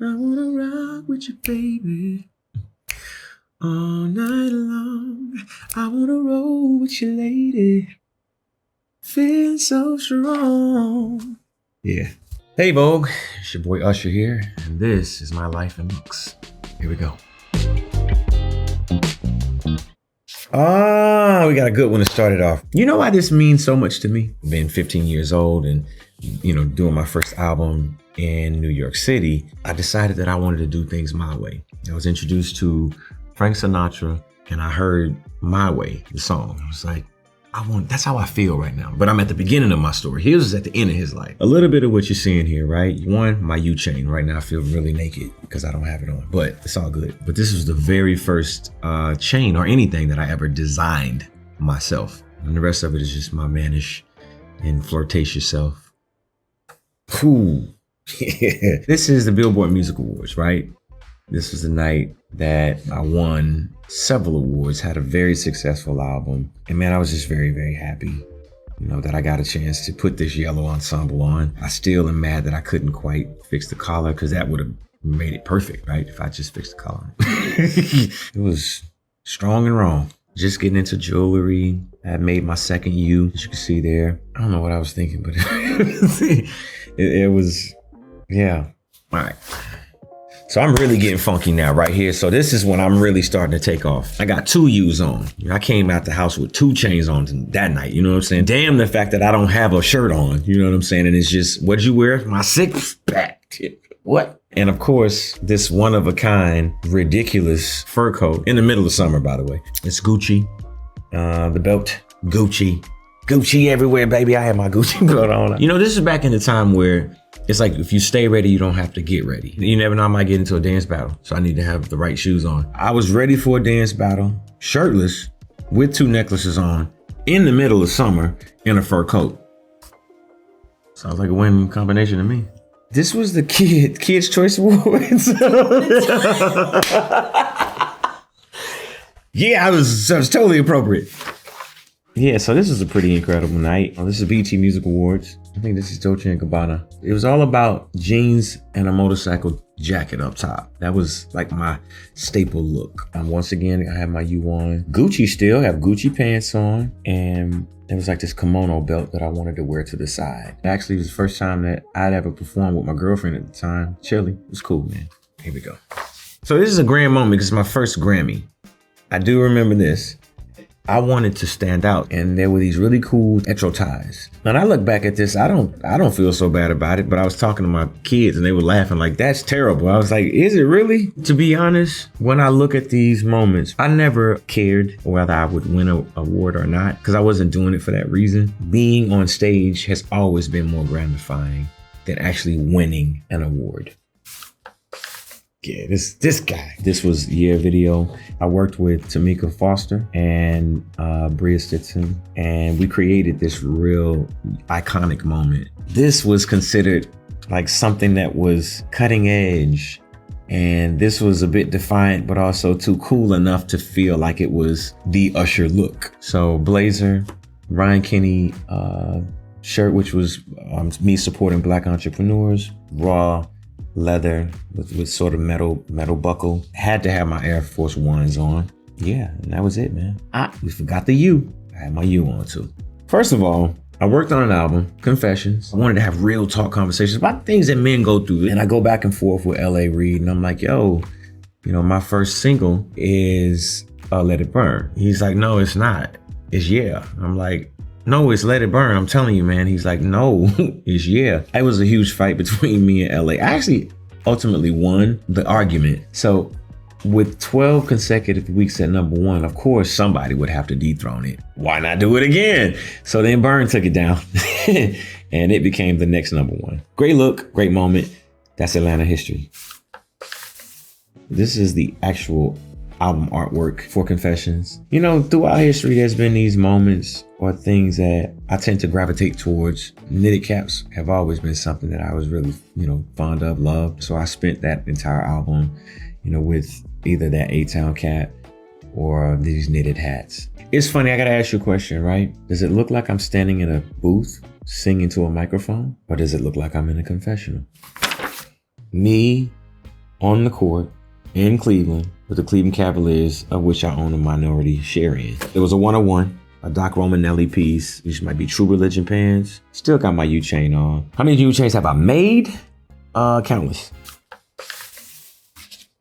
I wanna rock with you, baby. All night long, I wanna roll with you, lady. Feeling so strong. Yeah. Hey, Vogue. It's your boy Usher here, and this is my life in mix. Here we go. We got a good one to start it off. You know why this means so much to me? Being 15 years old and, doing my first album in New York City, I decided that I wanted to do things my way. I was introduced to Frank Sinatra, and I heard My Way, the song. I was like, that's how I feel right now. But I'm at the beginning of my story. He was at the end of his life. A little bit of what you're seeing here, right? One, my U chain. Right now I feel really naked because I don't have it on, but it's all good. But this was the very first chain or anything that I ever designed myself. And the rest of it is just my mannish and flirtatious self. Cool. Yeah. This is the Billboard Music Awards, right? This was the night that I won several awards, had a very successful album. And man, I was just very, very happy, that I got a chance to put this yellow ensemble on. I still am mad that I couldn't quite fix the collar because that would have made it perfect, right? If I just fixed the collar. It was strong and wrong. Just getting into jewelry. I had made my second U, as you can see there. I don't know what I was thinking, but it was, yeah. All right. So I'm really getting funky now right here. So this is when I'm really starting to take off. I got 2 U's on. I came out the house with 2 chains on that night. You know what I'm saying? Damn the fact that I don't have a shirt on. You know what I'm saying? And it's just, what'd you wear? My 6-pack. What? And of course, this one of a kind, ridiculous fur coat in the middle of summer, by the way. It's Gucci. The belt, Gucci. Gucci everywhere, baby. I had my Gucci belt on. This is back in the time where it's like, if you stay ready, you don't have to get ready. You never know, I might get into a dance battle. So I need to have the right shoes on. I was ready for a dance battle, shirtless, with 2 necklaces on, in the middle of summer, in a fur coat. Sounds like a winning combination to me. This was the Kids' Choice Awards. Yeah, I was totally appropriate. Yeah, so this is a pretty incredible night. This is BET Music Awards. I think this is Dolce & Gabbana. It was all about jeans and a motorcycle jacket up top. That was like my staple look. Once again, I have my U on. Gucci still, have Gucci pants on. And there was like this kimono belt that I wanted to wear to the side. Actually, it was the first time that I'd ever performed with my girlfriend at the time, Chili. It was cool, man. Here we go. So this is a grand moment because it's my first Grammy. I do remember this. I wanted to stand out, and there were these really cool etro ties. And I look back at this, I don't feel so bad about it, but I was talking to my kids and they were laughing like, that's terrible. I was like, is it really? To be honest, when I look at these moments, I never cared whether I would win an award or not, because I wasn't doing it for that reason. Being on stage has always been more gratifying than actually winning an award. Yeah, this guy. This was Year video. I worked with Tamika Foster and Bria Stinson, and we created this real iconic moment. This was considered like something that was cutting edge, and this was a bit defiant, but also too cool enough to feel like it was the Usher look. So blazer, Ryan Kenny shirt, which was me supporting Black entrepreneurs, raw leather with sort of metal buckle. Had to have my Air Force Ones on. Yeah, and that was it, man. We forgot the U. I had my U on too. First of all, I worked on an album, Confessions. I wanted to have real talk conversations about things that men go through. And I go back and forth with L.A. Reid, and I'm like, yo, my first single is Let It Burn. He's like, no, it's not. It's Yeah. I'm like, no, it's Let It Burn. I'm telling you, man. He's like, no, it's Yeah. It was a huge fight between me and LA. I actually ultimately won the argument. So with 12 consecutive weeks at #1, of course, somebody would have to dethrone it. Why not do it again? So then Burn took it down and it became the next #1. Great look, great moment. That's Atlanta history. This is the actual album artwork for Confessions. Throughout history, there's been these moments or things that I tend to gravitate towards. Knitted caps have always been something that I was really, fond of, loved. So I spent that entire album, with either that A-Town cap or these knitted hats. It's funny, I gotta ask you a question, right? Does it look like I'm standing in a booth singing to a microphone, or does it look like I'm in a confessional? Me on the court in Cleveland with the Cleveland Cavaliers, of which I own a minority share in. It was a 101, a Doc Romanelli piece, which might be True Religion pants. Still got my U-chain on. How many U-chains have I made? Countless.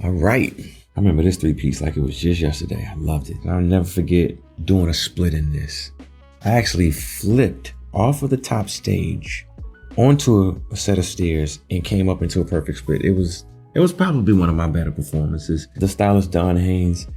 All right. I remember this 3-piece like it was just yesterday. I loved it. I'll never forget doing a split in this. I actually flipped off of the top stage onto a set of stairs and came up into a perfect split. It was probably one of my better performances. The stylist Don Haynes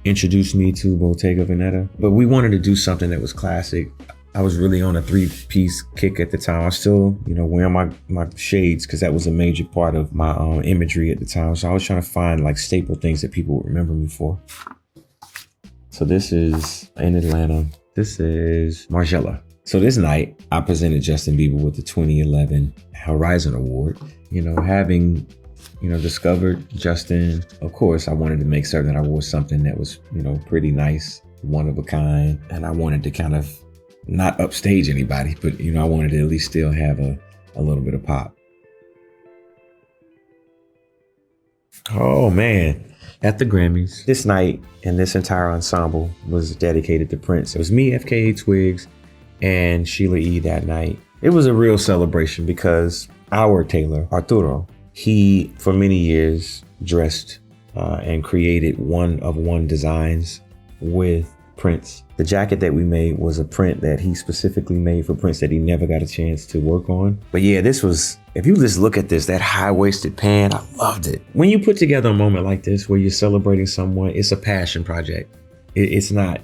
introduced me to Bottega Veneta, but we wanted to do something that was classic. I was really on a 3-piece kick at the time. I was still, wearing my shades because that was a major part of my imagery at the time. So I was trying to find like staple things that people would remember me for. So this is in Atlanta. This is Margiela. So this night I presented Justin Bieber with the 2011 Horizon Award. Having discovered Justin, of course, I wanted to make certain that I wore something that was, pretty nice, one of a kind. And I wanted to kind of not upstage anybody, but, I wanted to at least still have a little bit of pop. Oh, man. At the Grammys, this night and this entire ensemble was dedicated to Prince. It was me, FKA Twigs, and Sheila E. that night. It was a real celebration because our tailor, Arturo, he, for many years, dressed and created one-of-one designs with Prince. The jacket that we made was a print that he specifically made for Prince that he never got a chance to work on. But yeah, this was, if you just look at this, that high-waisted pant, I loved it. When you put together a moment like this where you're celebrating someone, it's a passion project. It's not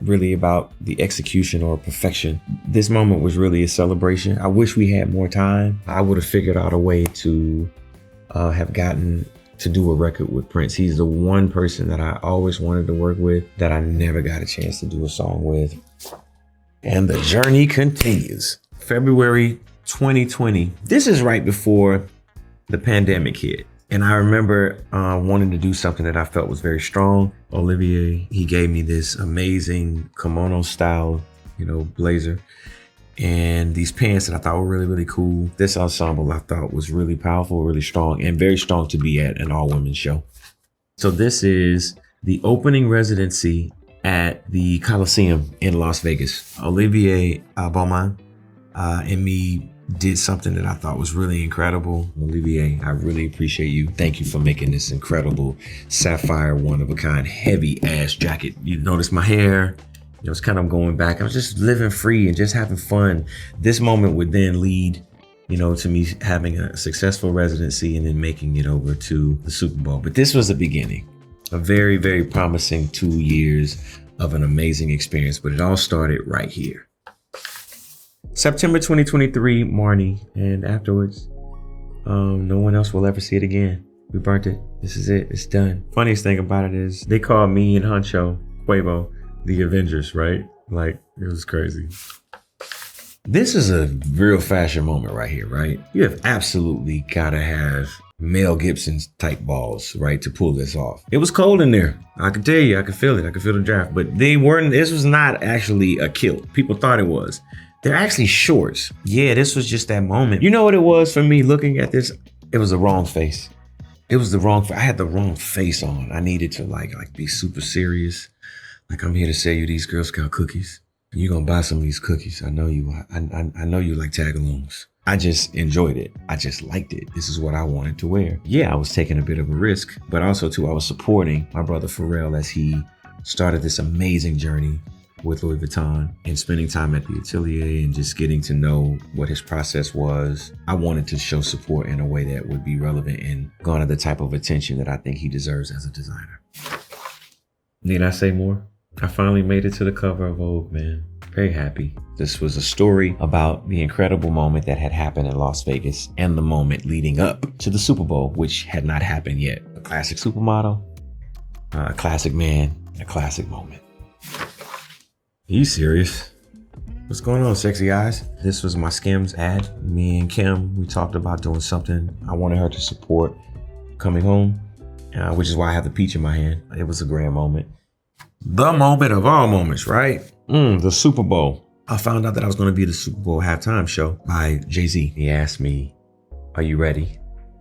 really about the execution or perfection. This moment was really a celebration. I wish we had more time. I would have figured out a way to have gotten to do a record with Prince. He's the one person that I always wanted to work with that I never got a chance to do a song with. And the journey continues. February 2020. This is right before the pandemic hit. And I remember wanting to do something that I felt was very strong. Olivier, he gave me this amazing kimono style, blazer. And these pants that I thought were really, really cool. This ensemble I thought was really powerful, really strong, and very strong to be at an all-women show. So this is the opening residency at the Coliseum in Las Vegas. Olivier Balmain and me did something that I thought was really incredible. Olivier, I really appreciate you. Thank you for making this incredible sapphire, one-of-a-kind, heavy-ass jacket. You notice my hair. It was kind of going back. I was just living free and just having fun. This moment would then lead, to me having a successful residency and then making it over to the Super Bowl. But this was the beginning. A very, very promising 2 years of an amazing experience. But it all started right here. September 2023, Marni. And afterwards, no one else will ever see it again. We burnt it. This is it. It's done. Funniest thing about it is they called me and Huncho, Quavo, the Avengers, right? Like, it was crazy. This is a real fashion moment right here, right? You have absolutely gotta have Mel Gibson's type balls, right, to pull this off. It was cold in there. I can tell you, I could feel it. I could feel the draft, but this was not actually a kilt. People thought it was. They're actually shorts. Yeah, this was just that moment. You know what it was for me looking at this? It was the wrong face. It was the wrong, I had the wrong face on. I needed to like be super serious. Like, I'm here to sell you these Girl Scout cookies. You're gonna buy some of these cookies. I know you. I know you like tagalongs. I just enjoyed it. I just liked it. This is what I wanted to wear. Yeah, I was taking a bit of a risk, but also too, I was supporting my brother Pharrell as he started this amazing journey with Louis Vuitton and spending time at the atelier and just getting to know what his process was. I wanted to show support in a way that would be relevant and garner the type of attention that I think he deserves as a designer. Need I say more? I finally made it to the cover of Vogue, man. Very happy. This was a story about the incredible moment that had happened in Las Vegas and the moment leading up to the Super Bowl, which had not happened yet. A classic supermodel, a classic man, a classic moment. Are you serious? What's going on, sexy eyes? This was my SKIMS ad. Me and Kim, we talked about doing something I wanted her to support coming home, which is why I have the peach in my hand. It was a grand moment. The moment of all moments, right? The Super Bowl. I found out that I was going to be the Super Bowl halftime show by Jay-Z. He asked me, are you ready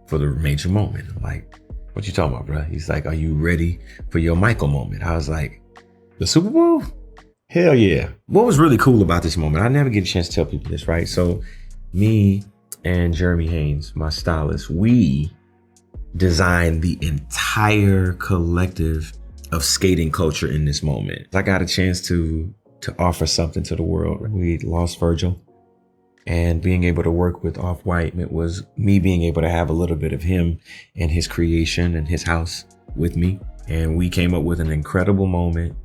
for the major moment? I'm like, What you talking about, bro? He's like, are you ready for your Michael moment? I was like, the Super Bowl? Hell yeah. What was really cool about this moment, I never get a chance to tell people this, right? So me and Jeremy Haynes, my stylist, we designed the entire collective of skating culture in this moment. I got a chance to offer something to the world. We lost Virgil, and being able to work with Off-White, it was me being able to have a little bit of him and his creation and his house with me. And we came up with an incredible moment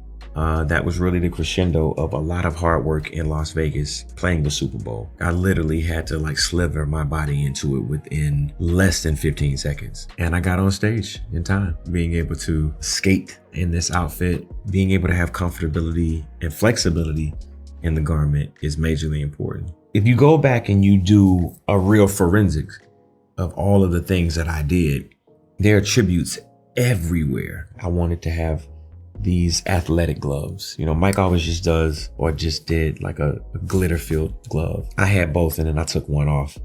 that was really the crescendo of a lot of hard work in Las Vegas playing the Super Bowl. I literally had to like slither my body into it within less than 15 seconds. And I got on stage in time. Being able to skate in this outfit, being able to have comfortability and flexibility in the garment is majorly important. If you go back and you do a real forensics of all of the things that I did, there are tributes everywhere. I wanted to have these athletic gloves. You know, Mike always just does or just did like a glitter-filled glove. I had both and then I took one off.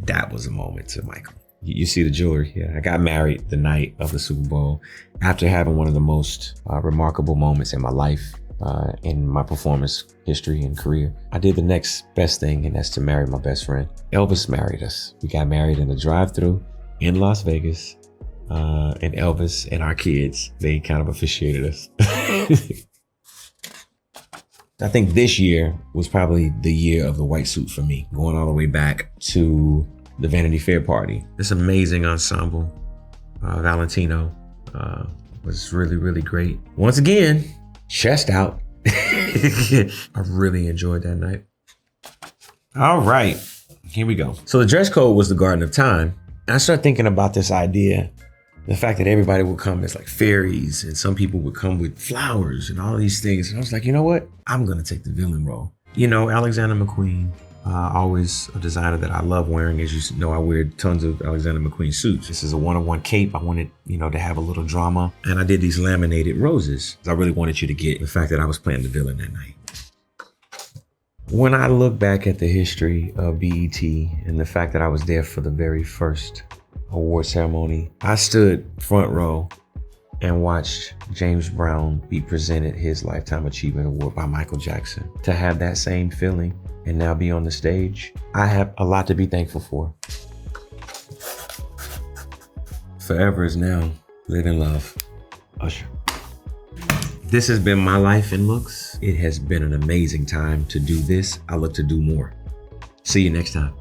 That was a moment to Michael. You see the jewelry here. I got married the night of the Super Bowl after having one of the most remarkable moments in my life, in my performance history and career. I did the next best thing, and that's to marry my best friend. Elvis married us. We got married in a drive-thru in Las Vegas. And Elvis and our kids, they kind of officiated us. I think this year was probably the year of the white suit for me, going all the way back to the Vanity Fair party. This amazing ensemble, Valentino, was really, really great. Once again, chest out. I really enjoyed that night. All right, here we go. So the dress code was the Garden of Time. And I started thinking about this idea. The fact that everybody would come as like fairies and some people would come with flowers and all these things. And I was like, you know what? I'm gonna take the villain role. You know, Alexander McQueen, always a designer that I love wearing. As you know, I wear tons of Alexander McQueen suits. This is a one-on-one cape. I wanted, you know, to have a little drama. And I did these laminated roses. I really wanted you to get the fact that I was playing the villain that night. When I look back at the history of BET and the fact that I was there for the very first award ceremony, I stood front row and watched James Brown be presented his Lifetime Achievement Award by Michael Jackson. To have that same feeling and now be on the stage, I have a lot to be thankful for. Forever is now. Live in love. Usher. This has been my life in looks. It has been an amazing time to do this. I look to do more. See you next time.